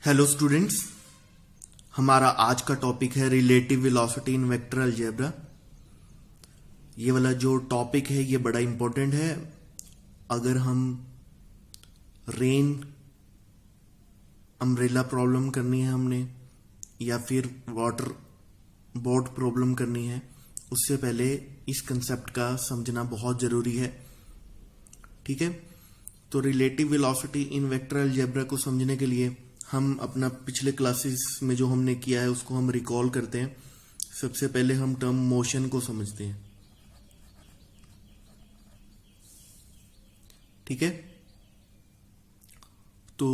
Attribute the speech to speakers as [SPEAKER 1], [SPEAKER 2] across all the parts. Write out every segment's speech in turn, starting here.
[SPEAKER 1] Hello students, हमारा आज का टॉपिक है रिलेटिव वेलोसिटी इन वेक्टर अलजेब्रा। ये वाला जो टॉपिक है ये बड़ा इंपॉर्टेंट है। अगर हम रेन अम्ब्रेला प्रॉब्लम करनी है हमने, या फिर वाटर बोर्ड प्रॉब्लम करनी है, उससे पहले इस कंसेप्ट का समझना बहुत जरूरी है। ठीक है, तो रिलेटिव वेलोसिटी इन वेक्टर अलजेब्रा को समझने के लिए हम अपना पिछले क्लासेस में जो हमने किया है उसको हम रिकॉल करते हैं। सबसे पहले हम टर्म मोशन को समझते हैं। ठीक है, तो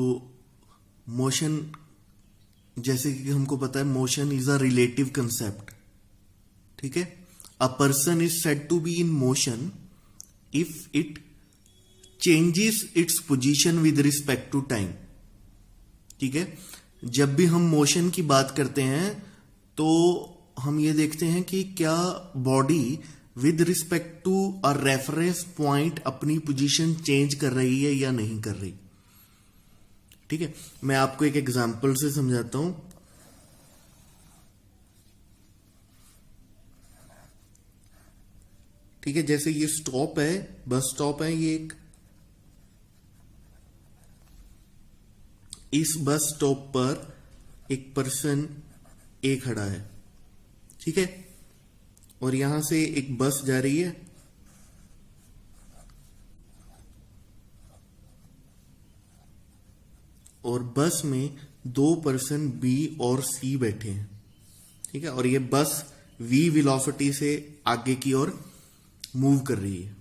[SPEAKER 1] मोशन, जैसे कि हमको पता है, motion is a relative concept. ठीक है, a person is said to be in motion if it changes its position with respect to time. ठीक है, जब भी हम मोशन की बात करते हैं तो हम ये देखते हैं कि क्या body with respect to a reference point अपनी पोजीशन चेंज कर रही है या नहीं कर रही। ठीक है, मैं आपको एक एग्जांपल से समझाता हूं। ठीक है, जैसे ये स्टॉप है, बस स्टॉप है, ये इस बस स्टॉप पर एक पर्सन ए खड़ा है। ठीक है, और यहां से एक बस जा रही है और बस में दो पर्सन बी और सी बैठे हैं। ठीक है, और ये बस v वेलोसिटी से आगे की ओर मूव कर रही है।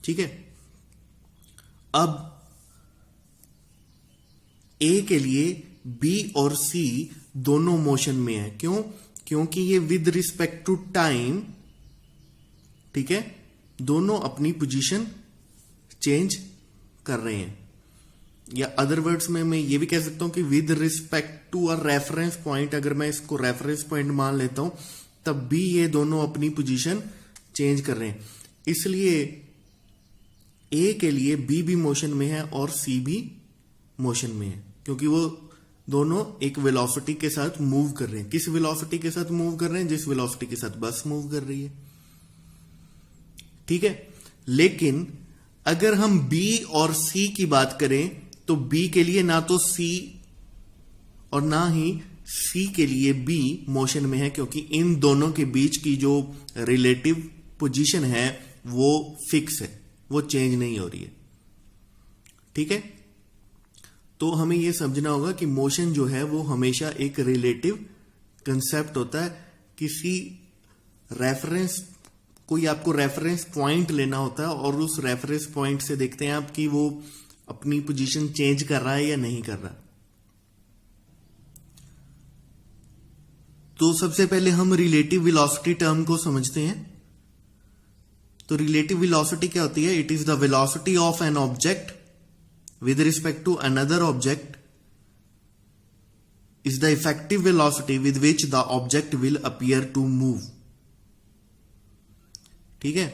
[SPEAKER 1] ठीक है, अब ए के लिए बी और सी दोनों मोशन में है। क्यों? क्योंकि ये विद रिस्पेक्ट टू टाइम, ठीक है, दोनों अपनी पोजीशन चेंज कर रहे हैं। या अदर वर्ड्स में मैं ये भी कह सकता हूं कि with respect to a reference point, अगर मैं इसको रेफरेंस पॉइंट मान लेता हूं तब भी ये दोनों अपनी पोजीशन चेंज कर रहे हैं। इसलिए ए के लिए बी भी मोशन में है और सी भी मोशन में है, क्योंकि वो दोनों एक वेलोसिटी के साथ मूव कर रहे हैं। किस वेलोसिटी के साथ मूव कर रहे हैं? जिस वेलोसिटी के साथ बस मूव कर रही है। ठीक है, लेकिन अगर हम बी और सी की बात करें तो बी के लिए ना तो सी और ना ही सी के लिए बी मोशन में है, क्योंकि इन दोनों के बीच की जो रिलेटिव पोजीशन है वो फिक्स है, वो चेंज नहीं हो रही है। ठीक है, तो हमें यह समझना होगा कि मोशन जो है वो हमेशा एक रिलेटिव कंसेप्ट होता है। किसी रेफरेंस, कोई आपको रेफरेंस पॉइंट लेना होता है और उस रेफरेंस पॉइंट से देखते हैं आप कि वो अपनी पोजीशन चेंज कर रहा है या नहीं कर रहा। तो सबसे पहले हम रिलेटिव वेलोसिटी टर्म को समझते हैं। तो रिलेटिव वेलोसिटी क्या होती है? It is the velocity of an object with respect to another object is the effective velocity with which the object will appear to move। ठीक है,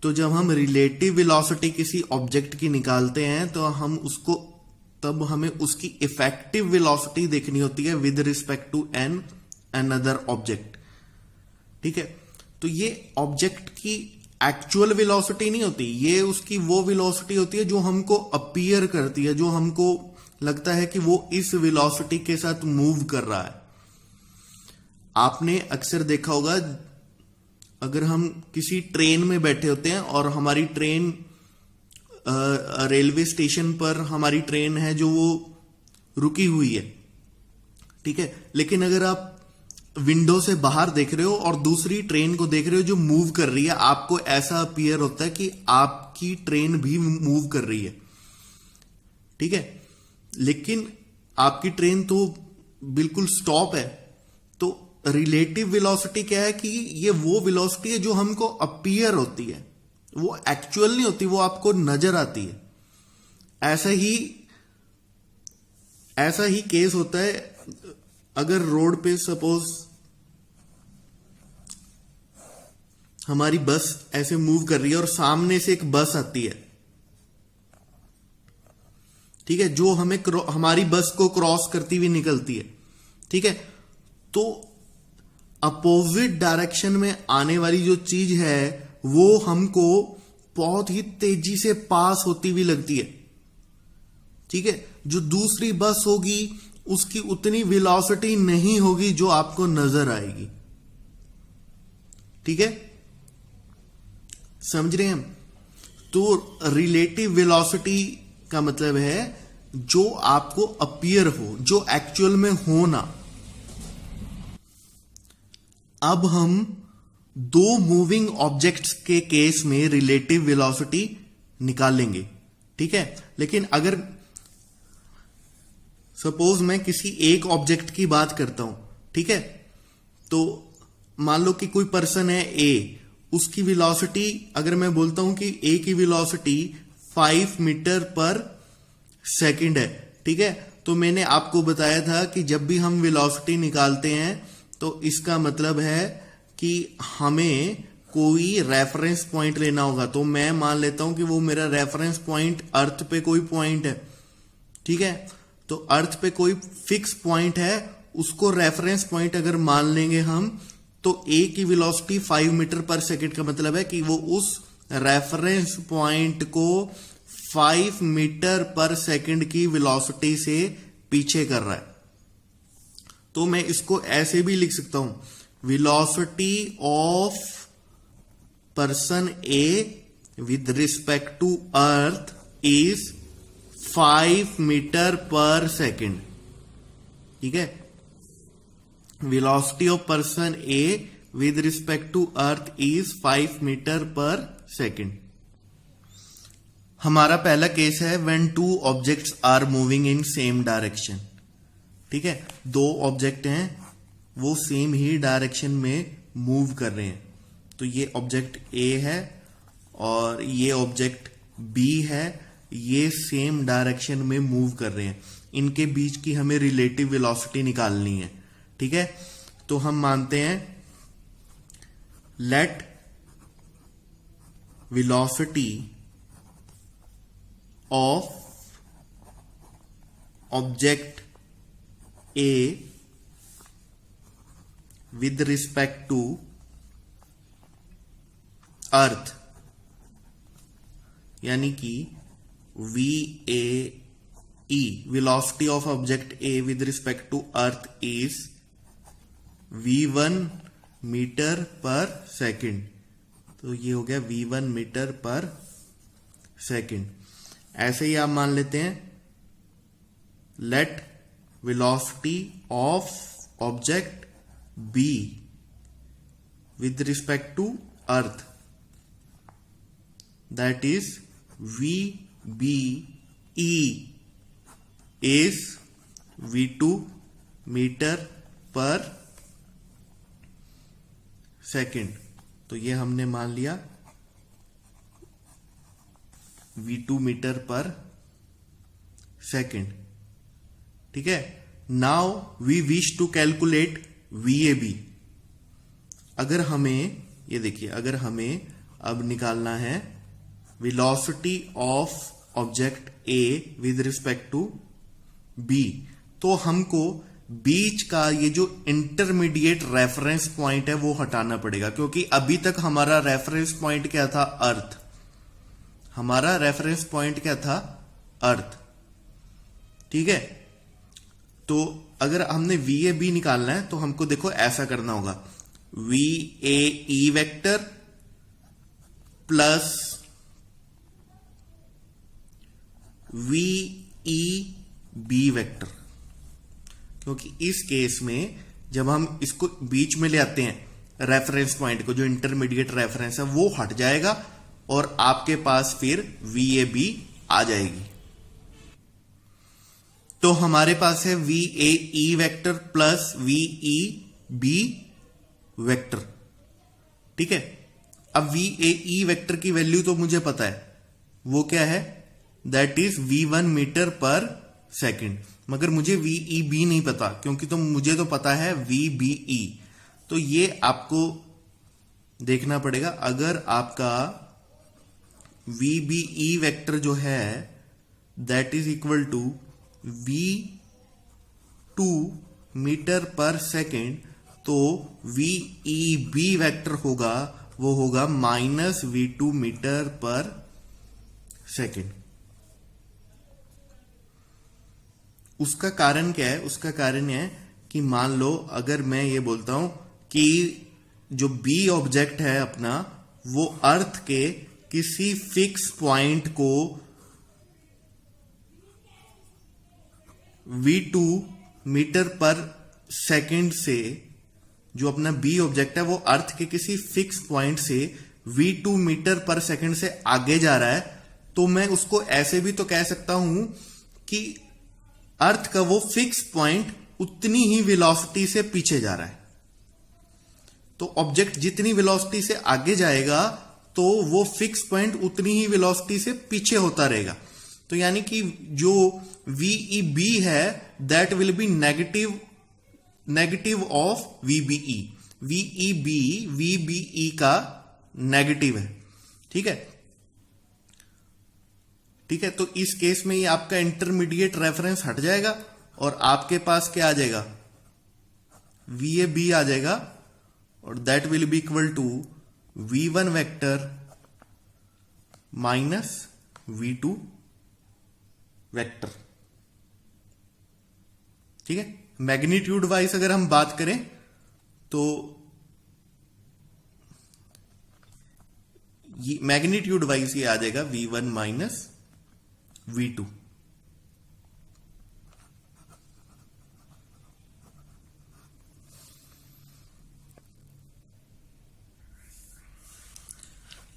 [SPEAKER 1] तो जब हम रिलेटिव वेलोसिटी किसी ऑब्जेक्ट की निकालते हैं तो हम उसको, तब हमें उसकी इफेक्टिव वेलोसिटी देखनी होती है with respect to an another object. ठीक है, तो ये ऑब्जेक्ट की एक्चुअल वेलोसिटी नहीं होती, ये उसकी वो वेलोसिटी होती है जो हमको अपीयर करती है, जो हमको लगता है कि वो इस वेलोसिटी के साथ मूव कर रहा है। आपने अक्सर देखा होगा, अगर हम किसी ट्रेन में बैठे होते हैं और हमारी ट्रेन रेलवे स्टेशन पर हमारी ट्रेन है जो वो रुकी हुई है। ठीक है, लेकिन अगर आप विंडो से बाहर देख रहे हो और दूसरी ट्रेन को देख रहे हो जो मूव कर रही है, आपको ऐसा अपीयर होता है कि आपकी ट्रेन भी मूव कर रही है। ठीक है, लेकिन आपकी ट्रेन तो बिल्कुल स्टॉप है। तो रिलेटिव वेलोसिटी क्या है कि ये वो वेलोसिटी है जो हमको अपीयर होती है, वो एक्चुअल नहीं होती, वो आपको नजर आती है। ऐसा ही केस होता है अगर रोड पे सपोज हमारी बस ऐसे मूव कर रही है और सामने से एक बस आती है। ठीक है, जो हमें हमारी बस को क्रॉस करती हुई निकलती है। ठीक है, तो अपोजिट डायरेक्शन में आने वाली जो चीज है वो हमको बहुत ही तेजी से पास होती हुई लगती है। ठीक है, जो दूसरी बस होगी उसकी उतनी वेलोसिटी नहीं होगी जो आपको नजर आएगी। ठीक है, समझ रहे हैं हम? तो रिलेटिव वेलोसिटी का मतलब है जो आपको अपीयर हो, जो एक्चुअल में हो ना। अब हम दो मूविंग ऑब्जेक्ट्स के केस में रिलेटिव वेलोसिटी निकालेंगे। ठीक है, लेकिन अगर सपोज मैं किसी एक ऑब्जेक्ट की बात करता हूं, ठीक है, तो मान लो कि कोई पर्सन है ए, उसकी वेलोसिटी अगर मैं बोलता हूं कि ए की वेलोसिटी 5 मीटर पर सेकंड है। ठीक है, तो मैंने आपको बताया था कि जब भी हम वेलोसिटी निकालते हैं तो इसका मतलब है कि हमें कोई रेफरेंस पॉइंट लेना होगा। तो मैं मान लेता हूं कि वो मेरा रेफरेंस पॉइंट अर्थ पे कोई पॉइंट है। ठीक है, तो अर्थ पे कोई फिक्स पॉइंट है, उसको रेफरेंस पॉइंट अगर मान लेंगे हम, तो ए की वेलोसिटी 5 मीटर पर सेकंड का मतलब है कि वो उस रेफरेंस पॉइंट को 5 मीटर पर सेकंड की वेलोसिटी से पीछे कर रहा है। तो मैं इसको ऐसे भी लिख सकता हूं, velocity of person A with respect to earth is 5 meter per second. ठीक है, velocity of person A with respect to earth is 5 meter per second. हमारा पहला केस है when two objects are moving in same direction. ठीक है, दो object हैं, वो सेम ही डायरेक्शन में मूव कर रहे हैं। तो ये ऑब्जेक्ट ए है और ये ऑब्जेक्ट बी है, ये सेम डायरेक्शन में मूव कर रहे हैं। इनके बीच की हमें रिलेटिव वेलोसिटी निकालनी है। ठीक है, तो हम मानते हैं let velocity of object A with respect to earth, यानी कि VAE, velocity of object A with respect to earth is V1 meter per second. तो ये हो गया V1 मीटर पर सेकंड। ऐसे ही आप मान लेते हैं let velocity of object B with respect to earth, that is VBE is V2 meter per second. तो ये हमने मान लिया V2 मीटर पर सेकंड। ठीक है, now we wish to calculate VAB। अगर हमें, ये देखिए, अगर हमें अब निकालना है velocity of object A with respect to B, तो हमको बीच का ये जो इंटरमीडिएट रेफरेंस पॉइंट है वो हटाना पड़ेगा, क्योंकि अभी तक हमारा रेफरेंस पॉइंट क्या था? अर्थ। हमारा रेफरेंस पॉइंट क्या था? अर्थ। ठीक है, तो अगर हमने VAB निकालना है तो हमको देखो ऐसा करना होगा, VAE vector plus VEB vector. क्योंकि इस केस में जब हम इसको बीच में ले आते हैं रेफरेंस पॉइंट को, जो इंटरमीडिएट रेफरेंस है वो हट जाएगा और आपके पास फिर VAB आ जाएगी। तो हमारे पास है VAE vector plus VEB vector. ठीक है, अब VAE वेक्टर की वैल्यू तो मुझे पता है, वो क्या है? That is V1 meter per second. मगर मुझे VEB नहीं पता, क्योंकि तो मुझे तो पता है VBE। तो ये आपको देखना पड़ेगा। अगर आपका VBE वेक्टर जो है that is equal to V2 meter per second, तो VEB वेक्टर होगा वो होगा -V2 मीटर पर सेकेंड। उसका कारण क्या है? उसका कारण है कि मान लो अगर मैं ये बोलता हूं कि जो B ऑब्जेक्ट है अपना, वो अर्थ के किसी फिक्स पॉइंट को V2 मीटर पर सेकेंड से, जो अपना B ऑब्जेक्ट है वो अर्थ के किसी फिक्स पॉइंट से V2 मीटर पर सेकेंड से आगे जा रहा है, तो मैं उसको ऐसे भी तो कह सकता हूं कि अर्थ का वो फिक्स पॉइंट उतनी ही वेलोसिटी से पीछे जा रहा है। तो ऑब्जेक्ट जितनी वेलोसिटी से आगे जाएगा तो वो फिक्स पॉइंट उतनी ही वेलोसिटी से पीछे होता रहेगा। तो यानी कि जो VEB है that will B negative of VBE। VEB VBE का नेगेटिव है। ठीक है, ठीक है। तो इस केस में ये आपका इंटरमीडिएट रेफरेंस हट जाएगा और आपके पास क्या आ जाएगा? VAB आ जाएगा, और that will be equal to V1 vector minus V2 vector. ठीक है। मैग्नीट्यूड वाइज अगर हम बात करें तो मैग्नीट्यूड वाइज ये आ जाएगा V1 माइनस V2।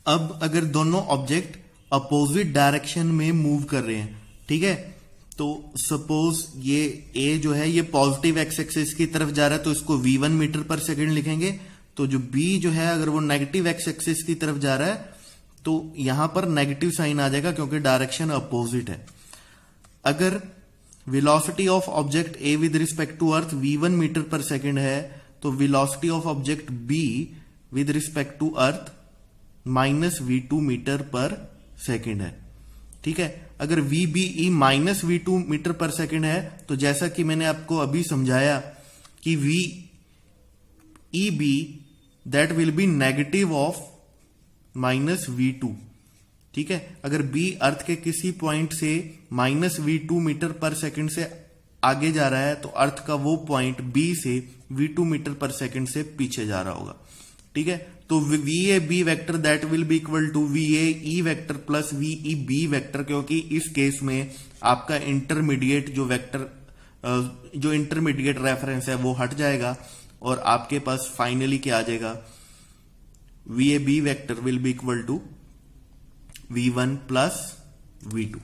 [SPEAKER 1] अब अगर दोनों ऑब्जेक्ट अपोजिट डायरेक्शन में मूव कर रहे हैं, ठीक है, तो सपोज ये A जो है ये पॉजिटिव एक्स एक्सिस की तरफ जा रहा है तो इसको V1 मीटर पर सेकंड लिखेंगे। तो जो B जो है अगर वो नेगेटिव एक्स एक्सिस की तरफ जा रहा है तो यहां पर नेगेटिव साइन आ जाएगा क्योंकि डायरेक्शन अपोजिट है। अगर velocity of object A with respect to earth V1 meter per second है तो velocity of object B with respect to earth -V2 meter per second है। ठीक है। अगर VBE -V2 meter per second है तो जैसा कि मैंने आपको अभी समझाया कि VEB that will B negative of -V2। ठीक है। अगर B अर्थ के किसी पॉइंट से -V2 मीटर पर सेकंड से आगे जा रहा है तो अर्थ का वो पॉइंट B से V2 मीटर पर सेकंड से पीछे जा रहा होगा। ठीक है। तो VAB vector that will be equal to VAE vector plus VEB vector, क्योंकि इस केस में आपका इंटरमीडिएट जो वेक्टर जो इंटरमीडिएट रेफरेंस है वो हट जाएगा और आपके पास फाइनली क्या आ जाएगा? VAB vector will be equal to V1 plus V2।